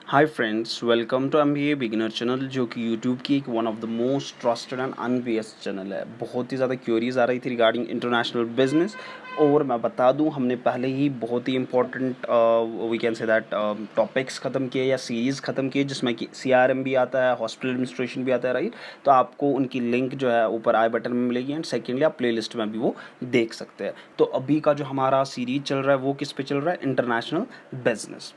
Hi friends, welcome to MBA beginner channel, जो कि YouTube की एक one of the most trusted and unbiased channel है। बहुत ही ज़्यादा क्यूरीज आ रही थी रिगार्डिंग इंटरनेशनल बिजनेस, और मैं बता दूं हमने पहले ही बहुत ही important we can say that topics ख़त्म किए या सीरीज़ ख़त्म किए, जिसमें कि CRM भी आता है, हॉस्पिटल एडमिनिस्ट्रेशन भी आता है, राइट। तो आपको उनकी लिंक जो है ऊपर आई बटन में मिलेगी, एंड सेकेंडली आप प्ले लिस्ट में भी वो देख सकते हैं। तो अभी का जो हमारा सीरीज चल रहा है वो किस पे चल रहा है? International business.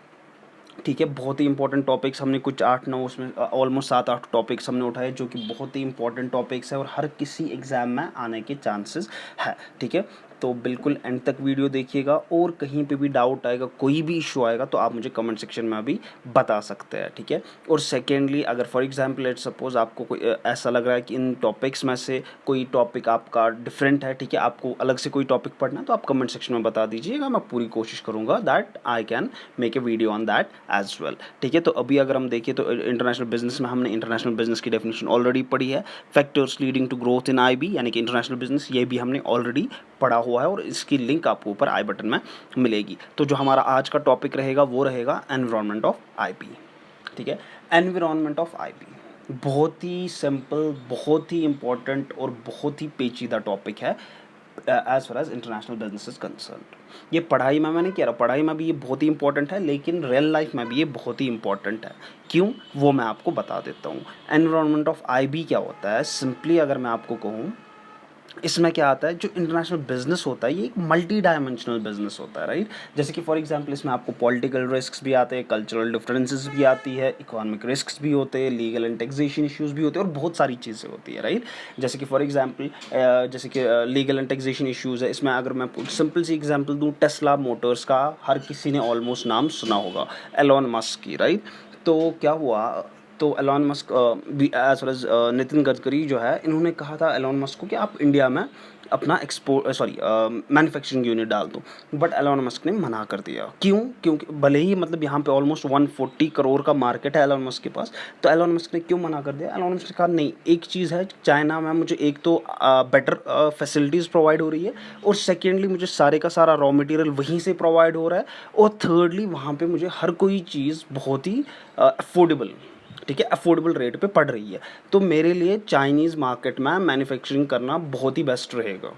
ठीक है, बहुत ही इंपॉर्टेंट टॉपिक्स हमने कुछ 8-9 उसमें ऑलमोस्ट 7-8 टॉपिक्स हमने उठाए, जो कि बहुत ही इंपॉर्टेंट टॉपिक्स है और हर किसी एग्ज़ाम में आने के चांसेस है। ठीक है, तो बिल्कुल एंड तक वीडियो देखिएगा, और कहीं पे भी डाउट आएगा, कोई भी इशू आएगा, तो आप मुझे कमेंट सेक्शन में अभी बता सकते हैं। ठीक है, और सेकेंडली अगर फॉर एग्जांपल लेट्स सपोज आपको कोई ऐसा लग रहा है कि इन टॉपिक्स में से कोई टॉपिक आपका डिफरेंट है, ठीक है, आपको अलग से कोई टॉपिक पढ़ना है, तो आप कमेंट सेक्शन में बता दीजिएगा। मैं पूरी कोशिश करूँगा that I can make a video on that as well. ठीक है, तो अभी अगर हम देखें तो इंटरनेशनल बिजनेस में हमने इंटरनेशनल बिजनेस की डेफिनेशन ऑलरेडी पढ़ी है। Factors leading to growth in IB यानी कि इंटरनेशनल बिजनेस, ये भी हमने ऑलरेडी पढ़ा हुआ है, और इसकी लिंक आपको ऊपर आई बटन में मिलेगी। तो जो हमारा आज का टॉपिक रहेगा वो रहेगा एनवायरनमेंट ऑफ IB। ठीक है, एनवायरनमेंट ऑफ IB बहुत ही सिंपल, बहुत ही इंपॉर्टेंट और बहुत ही पेचीदा टॉपिक है as far as international business is concern. ये पढ़ाई में मैं नहीं कह रहा, पढ़ाई में भी ये बहुत ही इंपॉर्टेंट है, लेकिन रियल लाइफ में भी ये बहुत ही इंपॉर्टेंट है। क्यों, वो मैं आपको बता देता हूँ। एनवायरनमेंट ऑफ IB क्या होता है? सिंपली अगर मैं आपको कहूँ, इसमें क्या आता है, जो इंटरनेशनल बिजनेस होता है ये एक मल्टी डायमेंशनल बिजनेस होता है, राइट। जैसे कि फॉर एग्जांपल इसमें आपको पॉलिटिकल रिस्क्स भी आते हैं, कल्चरल डिफरेंसेस भी आती है, इकोनॉमिक रिस्क्स भी होते हैं, लीगल एंड टैक्सेशन इश्यूज भी होते हैं, और बहुत सारी चीज़ें होती है, राइट। जैसे कि फॉर एग्जांपल जैसे कि लीगल एंड टैक्सेशन इश्यूज है, इसमें अगर मैं सिंपल सी एग्जांपल दूँ, टेस्ला मोटर्स का हर किसी ने ऑलमोस्ट नाम सुना होगा, एलॉन मस्क की, राइट। तो क्या हुआ, तो एलॉन मस्क भी as well as Nitin Gadkari जो है, इन्होंने कहा था एलॉन मस्क को कि आप इंडिया में अपना मैन्युफैक्चरिंग यूनिट डाल दो, बट एलॉन मस्क ने मना कर दिया। क्यों? क्योंकि भले ही मतलब यहाँ पे ऑलमोस्ट 140 करोड़ का मार्केट है एलॉन मस्क के पास, तो एलॉन मस्क ने क्यों मना कर दिया? एलॉन मस्क ने कहा नहीं, एक चीज़ है, चाइना में मुझे एक तो बेटर फैसिलिटीज़ प्रोवाइड हो रही है, और सेकेंडली मुझे सारे का सारा रॉ मटेरियल वहीं से प्रोवाइड हो रहा है, और थर्डली वहाँ पे मुझे हर कोई चीज़ बहुत ही अफोर्डेबल, ठीक है, अफोर्डेबल रेट पे पड़ रही है। तो मेरे लिए चाइनीज़ मार्केट में मैन्युफैक्चरिंग करना बहुत ही बेस्ट रहेगा।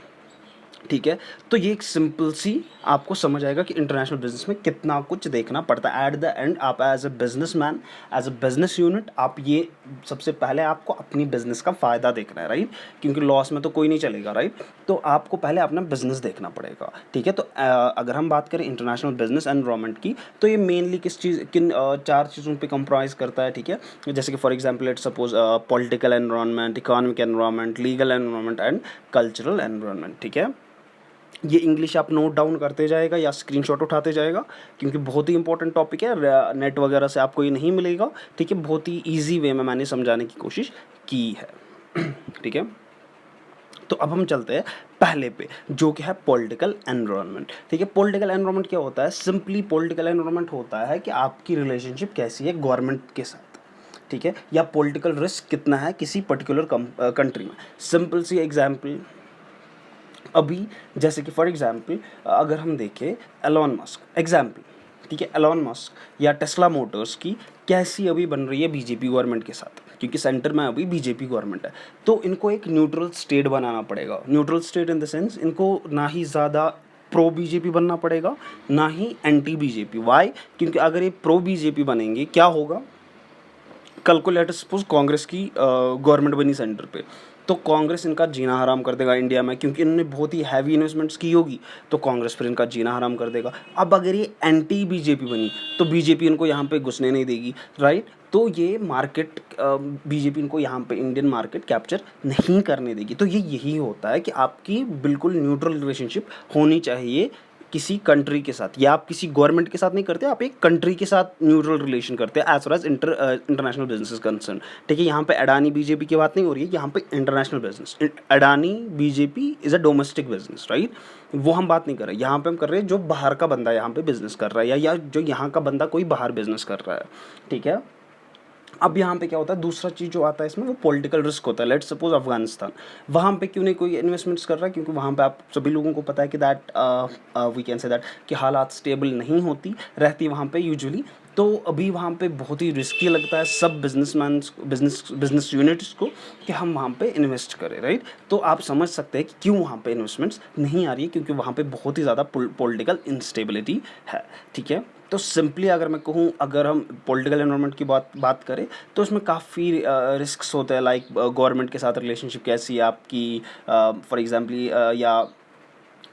ठीक है, तो ये एक सिंपल सी आपको समझ आएगा कि इंटरनेशनल बिजनेस में कितना कुछ देखना पड़ता है। एट द एंड आप as a businessman, as a business unit, आप ये सबसे पहले आपको अपनी बिजनेस का फ़ायदा देखना है, राइट, क्योंकि लॉस में तो कोई नहीं चलेगा, राइट। तो आपको पहले अपना बिजनेस देखना पड़ेगा। ठीक है, तो अगर हम बात करें इंटरनेशनल बिजनेस एनवायरनमेंट की, तो ये मेनली किन 4 चीज़ों पे कंप्राइज करता है। ठीक है, जैसे कि for example let's suppose political environment, economic environment, legal environment and cultural environment. ठीक है, ये इंग्लिश आप नोट डाउन करते जाएगा या स्क्रीनशॉट उठाते जाएगा, क्योंकि बहुत ही इंपॉर्टेंट टॉपिक है, नेट वगैरह से आपको ये नहीं मिलेगा। ठीक है, बहुत ही ईजी वे में मैंने समझाने की कोशिश की है। ठीक है, तो अब हम चलते हैं पहले पे, जो कि है पॉलिटिकल एनवायरनमेंट। ठीक है, पॉलिटिकल एनवायरनमेंट क्या होता है? सिंपली पॉलिटिकल एनवायरनमेंट होता है कि आपकी रिलेशनशिप कैसी है गवर्नमेंट के साथ, ठीक है, या पॉलिटिकल रिस्क कितना है किसी पर्टिकुलर कंट्री में। सिंपल सी एग्जांपल, अभी जैसे कि फॉर एग्जांपल अगर हम देखें एलॉन मस्क एग्जांपल, ठीक है, एलॉन मस्क या टेस्ला मोटर्स की कैसी अभी बन रही है बीजेपी गवर्नमेंट के साथ, क्योंकि सेंटर में अभी बीजेपी गवर्नमेंट है। तो इनको एक न्यूट्रल स्टेट बनाना पड़ेगा। Neutral state in the sense, इनको ना ही ज़्यादा प्रो बीजेपी बनना पड़ेगा, ना ही एंटी बीजेपी। वाई? क्योंकि अगर ये प्रो बीजेपी बनेंगे, क्या होगा, कल को लेट सपोज कांग्रेस की गवर्नमेंट बनी सेंटर पे, तो कांग्रेस इनका जीना हराम कर देगा इंडिया में, क्योंकि इन्होंने बहुत ही हैवी इन्वेस्टमेंट्स की होगी, तो कांग्रेस फिर इनका जीना हराम कर देगा। अब अगर ये एंटी बीजेपी बनी, तो बीजेपी इनको यहाँ पे घुसने नहीं देगी, राइट। तो ये मार्केट बीजेपी इनको यहाँ पे इंडियन मार्केट कैप्चर नहीं करने देगी। तो ये यही होता है कि आपकी बिल्कुल न्यूट्रल रिलेशनशिप होनी चाहिए किसी कंट्री के साथ, या आप किसी गवर्नमेंट के साथ नहीं करते, आप एक कंट्री के साथ न्यूट्रल रिलेशन करते हैं as far as international business concern. ठीक है, यहाँ पे अडानी बीजेपी की बात नहीं हो रही है, यहाँ पे international business, Adani BJP is a domestic business, right. वो हम बात नहीं कर रहे, यहाँ पे हम कर रहे हैं जो बाहर का बंदा यहाँ पे बिजनेस कर रहा है, या जो यहाँ का बंदा कोई बाहर बिजनेस कर रहा है। ठीक है, अब यहाँ पे क्या होता है, दूसरा चीज़ जो आता है इसमें, वो पॉलिटिकल रिस्क होता है। लेट्स सपोज अफगानिस्तान, वहाँ पे क्यों नहीं कोई इन्वेस्टमेंट्स कर रहा है? क्योंकि वहाँ पे आप सभी लोगों को पता है कि that we can say that कि हालात स्टेबल नहीं होती रहती वहाँ पे यूजुअली। तो अभी वहाँ पे बहुत ही रिस्की लगता है सब बिजनेस यूनिट्स को कि हम वहाँ पे इन्वेस्ट करें, राइट। तो आप समझ सकते हैं कि क्यों वहाँ पे इन्वेस्टमेंट्स नहीं आ रही है, क्योंकि वहाँ पे बहुत ही ज़्यादा पॉलिटिकल इंस्टेबिलिटी है, ठीक है। तो सिंपली अगर मैं कहूँ, अगर हम पॉलिटिकल एनवायरनमेंट की बात करें तो उसमें काफ़ी रिस्क्स होते हैं, लाइक गवर्नमेंट के साथ रिलेशनशिप कैसी है आपकी, फॉर एग्जांपल, या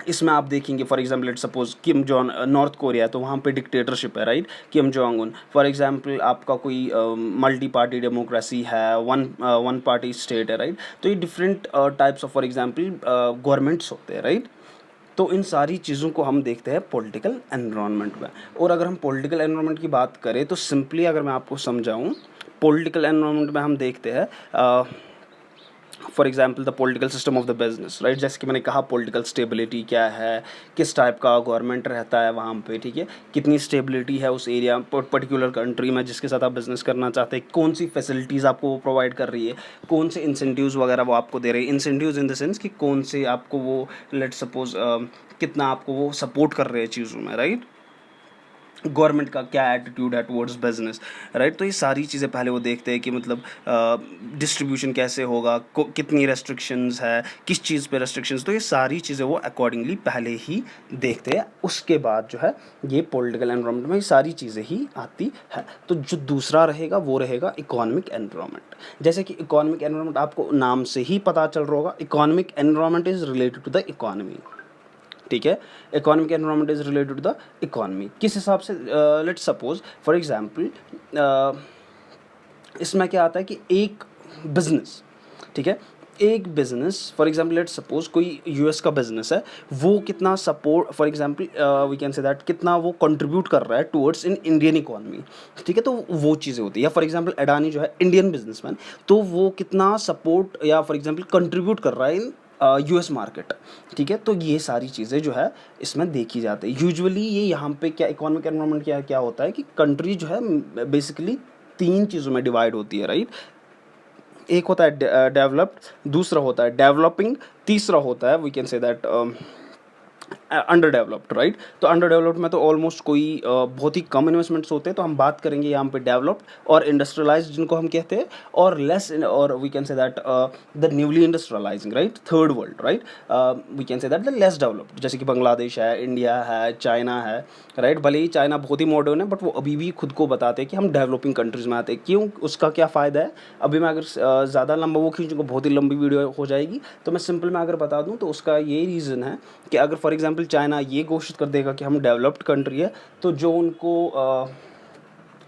इसमें आप देखेंगे for example let's suppose Kim John north Korea है, तो वहाँ पे डिक्टेटरशिप है, right. Kim Jong Un for example आपका कोई मल्टी पार्टी डेमोक्रेसी है, वन पार्टी स्टेट है, राइट। तो ये different types of for example governments होते हैं, राइट। तो इन सारी चीज़ों को हम देखते हैं पॉलिटिकल एनवायरनमेंट में। और अगर हम पॉलिटिकल एनवायरनमेंट की बात करें तो सिंपली अगर मैं आपको समझाऊँ, पॉलिटिकल एनवायरनमेंट में हम देखते हैं for example the political system of the business, right. जैसे कि मैंने कहा पॉलिटिकल स्टेबिलिटी क्या है, किस टाइप का गवर्नमेंट रहता है वहाँ पे, ठीक है। कितनी स्टेबिलिटी है उस एरिया पर्टिकुलर कंट्री में जिसके साथ आप बिजनेस करना चाहते हैं, कौन सी फैसिलिटीज़ आपको वो प्रोवाइड कर रही है, कौन से इंसेंटिव्स वगैरह वो आपको दे रहे हैं। इंसेंटिव्स इन द सेंस कि कौन से आपको वो लेट सपोज कितना आपको वो सपोर्ट कर रहे हैं चीज़ों में, राइट। गवर्नमेंट का क्या एटीट्यूड है टुवर्ड्स बिजनेस, राइट। तो ये सारी चीज़ें पहले वो देखते हैं कि मतलब डिस्ट्रीब्यूशन कैसे होगा, कितनी रेस्ट्रिक्शंस है, किस चीज़ पे रेस्ट्रिक्शंस, तो ये सारी चीज़ें वो अकॉर्डिंगली पहले ही देखते हैं। उसके बाद जो है ये पॉलिटिकल एनवायरनमेंट में ये सारी चीज़ें ही आती है। तो जो दूसरा रहेगा वो रहेगा इकोनॉमिक एनवायरनमेंट। जैसे कि इकोनॉमिक एनवायरनमेंट आपको नाम से ही पता चल रहा होगा, economic environment is related to the economy, ठीक है। Economic environment is related to the economy किस हिसाब से, लेट्स सपोज फॉर एग्जांपल इसमें क्या आता है कि एक बिजनेस, ठीक है, एक business for example let's suppose कोई यूएस का बिजनेस है, वो कितना support for example we can say that कितना वो कंट्रीब्यूट कर रहा है टुवर्ड्स इन इंडियन इकोनॉमी, ठीक है। तो वो चीज़ें होती है, या फॉर एग्जांपल अडानी जो है इंडियन बिजनेसमैन, तो वो कितना सपोर्ट या फॉर एग्जांपल कंट्रीब्यूट कर रहा है इन यूएस मार्केट, ठीक है। तो ये सारी चीज़ें जो है इसमें देखी जाती है यूजुअली। ये यहाँ पे क्या इकोनॉमिक एनवायरनमेंट क्या क्या होता है कि कंट्री जो है बेसिकली 3 चीज़ों में डिवाइड होती है, राइट। एक होता है डेवलप्ड, दूसरा होता है डेवलपिंग, तीसरा होता है we can say that underdeveloped, right. तो अंडर डेवलप्ड में तो ऑलमोस्ट कोई बहुत ही कम इन्वेस्टमेंट्स होते हैं, तो हम बात करेंगे यहाँ पे डेवलप्ड और इंडस्ट्रियलाइज्ड जिनको हम कहते हैं, और लेस और we can say that the newly industrialising, right, third world, right. We can say that the less developed, जैसे कि बांग्लादेश है, इंडिया है, चाइना है, राइट। भले ही चाइना बहुत ही मॉडर्न है बट वो अभी भी खुद को बताते हैं कि हम डेवलपिंग कंट्रीज़ में आते हैं। क्यों, उसका क्या फ़ायदा है, अभी मैं अगर ज़्यादा लंबा वो खींचूँगा बहुत ही लंबी वीडियो हो जाएगी, तो मैं सिंपल में अगर बता दूँ तो उसका ये रीज़न है कि अगर फॉर एग्जांपल चाइना ये घोषित कर देगा कि हम डेवलप्ड कंट्री है, तो जो उनको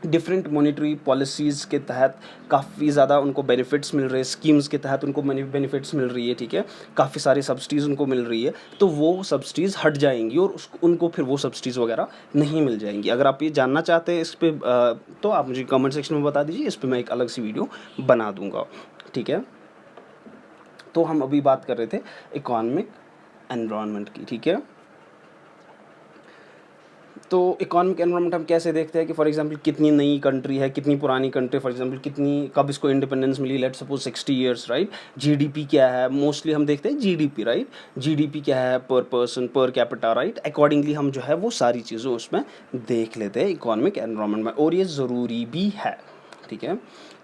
डिफरेंट मॉनेटरी पॉलिसीज़ के तहत काफ़ी ज़्यादा उनको बेनिफिट्स मिल रहे हैं, स्कीम्स के तहत उनको बेनिफिट्स मिल रही है, ठीक है, काफ़ी सारी सब्सिडीज़ उनको मिल रही है, तो वो सब्सिडीज़ हट जाएंगी और उनको फिर वो सब्सिडीज़ वगैरह नहीं मिल जाएंगी। अगर आप ये जानना चाहते हैं इस पर तो आप मुझे कमेंट सेक्शन में बता दीजिए, इस पर मैं एक अलग सी वीडियो बना दूँगा, ठीक है। तो हम अभी बात कर रहे थे इकोनॉमिक एनवायरनमेंट की, ठीक है। तो इकोनॉमिक एनवायरनमेंट हम कैसे देखते हैं कि फॉर एग्जांपल कितनी नई कंट्री है, कितनी पुरानी कंट्री, फॉर एग्जांपल कितनी कब इसको इंडिपेंडेंस मिली, let suppose 60 years, right. GDP क्या है, मोस्टली हम देखते हैं जीडीपी, राइट। जीडीपी क्या है पर person per capita, right. Accordingly हम जो है वो सारी चीज़ें उसमें देख लेते हैं इकोनॉमिक एनवायरनमेंट में, और ये ज़रूरी भी है, ठीक है।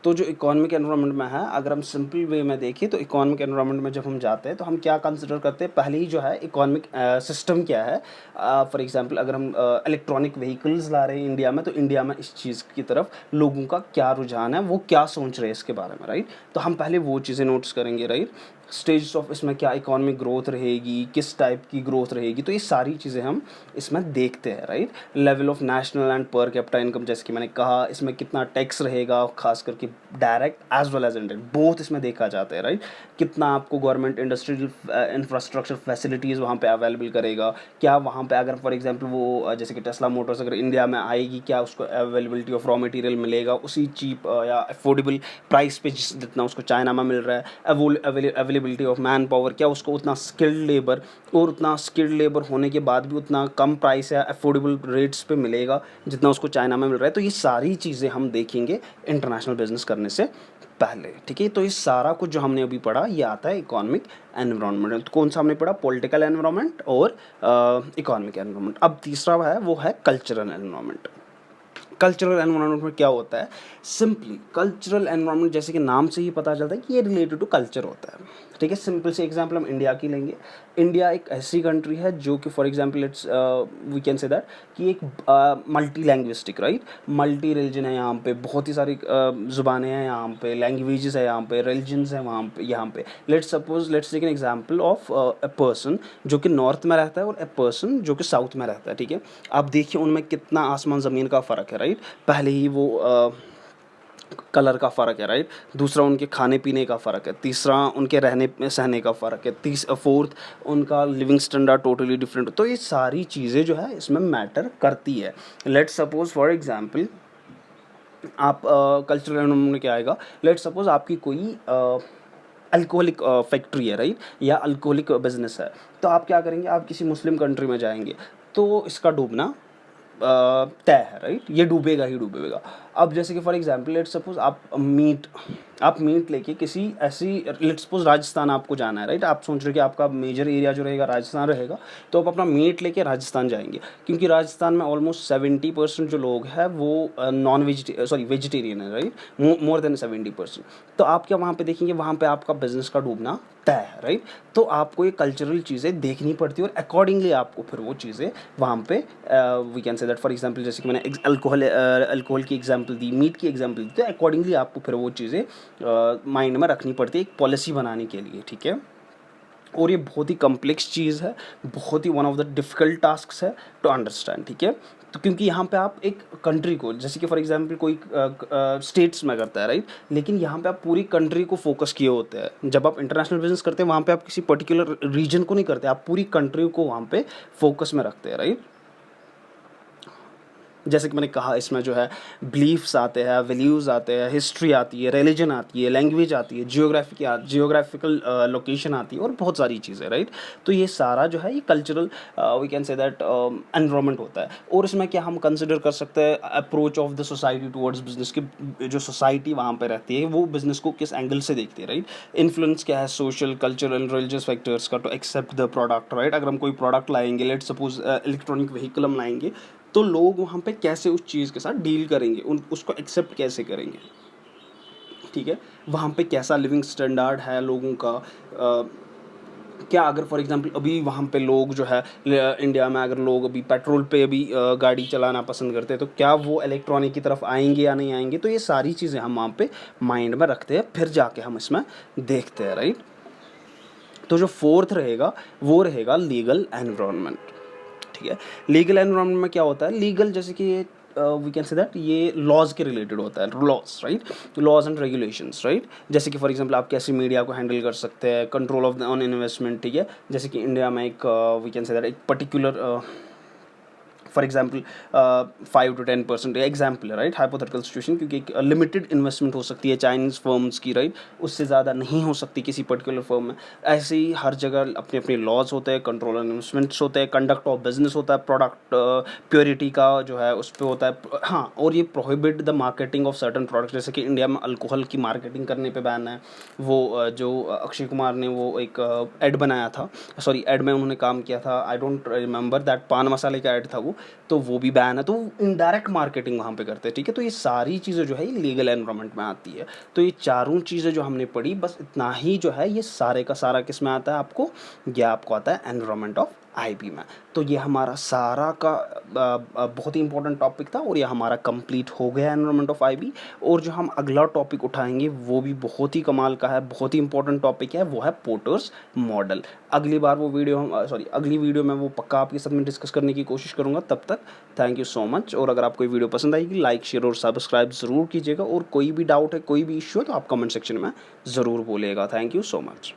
तो जो इकोनॉमिक एनवायरनमेंट में है, अगर हम सिंपल वे में देखें तो इकोनॉमिक एनवायरनमेंट में जब हम जाते हैं तो हम क्या कंसिडर करते हैं, पहले ही जो है इकोनॉमिक सिस्टम क्या है। फॉर एग्जांपल अगर हम इलेक्ट्रॉनिक व्हीकल्स ला रहे हैं इंडिया में, तो इंडिया में इस चीज़ की तरफ लोगों का क्या रुझान है, वो क्या सोच रहे हैं इसके बारे में, राइट। तो हम पहले वो चीज़ें नोट्स करेंगे, राइट। स्टेज ऑफ इसमें क्या इकोनॉमिक ग्रोथ रहेगी, किस टाइप की ग्रोथ रहेगी, तो ये सारी चीज़ें हम इसमें देखते हैं, right. Level of national and per capita income, जैसे कि मैंने कहा, इसमें कितना टैक्स रहेगा, खास करके direct as well as indirect both इसमें देखा जाता है, राइट। कितना आपको गवर्नमेंट इंडस्ट्रियल इंफ्रास्ट्रक्चर फैसिलिटीज़ वहाँ पे अवेलेबल करेगा, क्या वहाँ पे अगर फॉर एग्जांपल वो जैसे कि टेस्ला मोटर्स अगर इंडिया में आएगी, क्या उसको अवेलेबिलिटी ऑफ रॉ मटेरियल मिलेगा उसी चीप या अफोर्डेबल प्राइस पे जितना उसको चाइना में मिल रहा है। अवेलेबिलिटी ऑफ मैन पावर, क्या उसको उतना स्किल्ड लेबर, और उतना स्किल्ड लेबर होने के बाद भी उतना कम प्राइस या अफोर्डेबल रेट्स पे मिलेगा जितना उसको चाइना में मिल रहा है। तो ये सारी चीज़ें हम देखेंगे इंटरनेशनल बिजनेस करने से पहले, ठीक है। तो ये सारा कुछ जो हमने अभी पढ़ा ये आता है इकोनॉमिक एनवायरनमेंट। तो कौन सा हमने पढ़ा, पॉलिटिकल एनवायरनमेंट और इकोनॉमिक एनवायरनमेंट। अब तीसरा है वो है कल्चरल एनवायरनमेंट। कल्चरल एनवायरनमेंट में क्या होता है, सिंपली कल्चरल एनवायरनमेंट जैसे कि नाम से ही पता चलता है कि ये रिलेटेड टू कल्चर होता है, ठीक है। सिंपल से एग्जांपल हम इंडिया की लेंगे। इंडिया एक ऐसी कंट्री है जो कि for example it's we can say that कि एक multi linguistic, right, multi religion है यहाँ पे, बहुत ही सारी ज़ुबानें हैं यहाँ पे, लैंग्वेजेस है यहाँ पे, रिलीजन्स है वहाँ पे, यहाँ पे let's take an example of a person जो कि नॉर्थ में रहता है और अ पर्सन जो कि साउथ में रहता है, ठीक है। आप देखिए उनमें कितना आसमान ज़मीन का फ़र्क है, राइट। पहले ही वो कलर का फ़र्क है, राइट। दूसरा उनके खाने पीने का फ़र्क है। तीसरा उनके रहने सहने का फ़र्क है। फोर्थ उनका लिविंग स्टैंडर्ड टोटली डिफरेंट। तो ये सारी चीज़ें जो है इसमें मैटर करती है। लेट्स सपोज फॉर एग्जांपल आप कल्चरल एनवायरनमेंट में क्या आएगा, लेट्स सपोज आपकी कोई अल्कोहलिक फैक्ट्री है, राइट, या अल्कोहलिक बिजनेस है। तो आप क्या करेंगे, आप किसी मुस्लिम कंट्री में जाएंगे तो इसका डूबना तय है, राइट, ये डूबेगा ही डूबेगा। अब जैसे कि फॉर एग्जांपल लेट्स सपोज आप मीट लेके किसी ऐसी, लेट्स सपोज राजस्थान आपको जाना है, राइट। आप सोच रहे हो कि आपका मेजर एरिया जो रहेगा राजस्थान रहेगा, तो आप अपना मीट लेके राजस्थान जाएंगे, क्योंकि राजस्थान में ऑलमोस्ट 70% जो लोग हैं वो वेजिटेरियन है, राइट, मोर देन 70%। तो आप क्या वहाँ पे देखेंगे, वहाँ पे आपका बिजनेस का डूबना तय है, राइट। तो आपको ये कल्चरल चीज़ें देखनी पड़ती है और अकॉर्डिंगली आपको फिर वो चीज़ें वहाँ पे we can say that for example जैसे कि मैंने अल्कोहल की एग्जांपल दी, मीट की एग्जांपल दी, तो अकॉर्डिंगली आपको फिर वो चीज़ें माइंड में रखनी पड़ती है एक पॉलिसी बनाने के लिए, ठीक है। और ये बहुत ही कम्प्लेक्स चीज़ है, बहुत ही one of the difficult tasks है टू अंडरस्टैंड, ठीक है। तो क्योंकि यहाँ पे आप एक कंट्री को, जैसे कि फॉर एग्जांपल कोई स्टेट्स में करता है, राइट, लेकिन यहाँ पे आप पूरी कंट्री को फोकस किए होते हैं। जब आप इंटरनेशनल बिजनेस करते हैं वहाँ पे आप किसी पर्टिकुलर रीजन को नहीं करते, आप पूरी कंट्री को वहाँ पे फोकस में रखते हैं, राइट। जैसे कि मैंने कहा इसमें जो है बिलीफ्स आते हैं, वैल्यूज़ आते हैं, हिस्ट्री आती है, रिलीजन आती है, लैंग्वेज आती है, जियोग्राफिकल लोकेशन आती है और बहुत सारी चीज़ें, राइट। तो ये सारा जो है ये cultural we can say that environment होता है। और इसमें क्या हम कंसिडर कर सकते हैं, approach of the society towards business की, जो सोसाइटी वहाँ पे रहती है वो बिजनेस को किस एंगल से देखती है, राइट। इन्फ्लुएंस क्या है सोशल, कल्चरल, रिलीजियस फैक्टर्स का to accept the product, right. अगर हम कोई प्रोडक्ट लाएंगे, लेट सपोज इलेक्ट्रॉनिक व्हीकल हम लाएंगे, तो लोग वहाँ पे कैसे उस चीज़ के साथ डील करेंगे, उसको एक्सेप्ट कैसे करेंगे, ठीक है। वहाँ पे कैसा लिविंग स्टैंडर्ड है लोगों का, क्या अगर फॉर एग्जांपल अभी वहाँ पे लोग जो है इंडिया में अगर लोग अभी पेट्रोल पे अभी गाड़ी चलाना पसंद करते हैं, तो क्या वो इलेक्ट्रॉनिक की तरफ आएंगे या नहीं आएंगे। तो ये सारी चीज़ें हम वहाँ पे माइंड में रखते हैं, फिर जाके हम इसमें देखते हैं, राइट। तो जो फोर्थ रहेगा वो रहेगा लीगल एनवायरनमेंट, ठीक है। लीगल एनवायरनमेंट में क्या होता है, लीगल जैसे कि वी कैन से दैट ये लॉज के रिलेटेड होता है, laws, right, laws and regulations, right. जैसे कि फॉर एग्जांपल आप कैसे मीडिया को हैंडल कर सकते हैं, कंट्रोल ऑफ ऑन इन्वेस्टमेंट, ठीक है। जैसे कि इंडिया में एक वी कैन से दैट एक particular for example 5 to 10% example है, राइट, हाइपोथेटिकल सिचुएशन, क्योंकि एक लिमिटेड इन्वेस्टमेंट हो सकती है चाइनीज़ फर्म्स की, राइट, उससे ज़्यादा नहीं हो सकती किसी पर्टिकुलर फर्म में। ऐसे ही हर जगह अपने अपने लॉज होते हैं, कंट्रोल ऑन इन्वेस्टमेंट्स होते हैं, कंडक्ट ऑफ बिजनेस होता है, प्रोडक्ट प्योरिटी का जो है उस पर होता है, हाँ। और ये prohibit the marketing of certain products, जैसे कि इंडिया में अल्कोहल की मार्केटिंग करने पे बैन है। वो जो अक्षय कुमार ने वो एक एड बनाया था, सॉरी एड में उन्होंने काम किया था, आई डोंट रिमेंबर दैट, पान मसाले का एड था वो, तो वो भी बैन है। तो इनडायरेक्ट मार्केटिंग वहाँ पे करते हैं, ठीक है। तो ये सारी चीज़ें जो है ये लीगल एनवायरनमेंट में आती है। तो ये चारों चीज़ें जो हमने पढ़ी, बस इतना ही जो है ये सारे का सारा किस में आता है आपको, ये आपको आता है एनवायरनमेंट ऑफ आईबी में। तो ये हमारा सारा का बहुत ही इंपॉर्टेंट टॉपिक था और ये हमारा कंप्लीट हो गया एनवायरनमेंट ऑफ आईबी। और जो हम अगला टॉपिक उठाएंगे वो भी बहुत ही कमाल का है, बहुत ही इंपॉर्टेंट टॉपिक है, वो है पोर्टर्स मॉडल। अगली बार वो वीडियो हम अगली वीडियो में वो पक्का आपके साथ में डिस्कस करने की कोशिश करूँगा। तब तक थैंक यू सो मच। और अगर आपको ये वीडियो पसंद आएगी, लाइक, शेयर और सब्सक्राइब ज़रूर कीजिएगा। और कोई भी डाउट है, कोई भी इश्यू है, तो आप कमेंट सेक्शन में ज़रूर बोलिएगा। Thank you so much.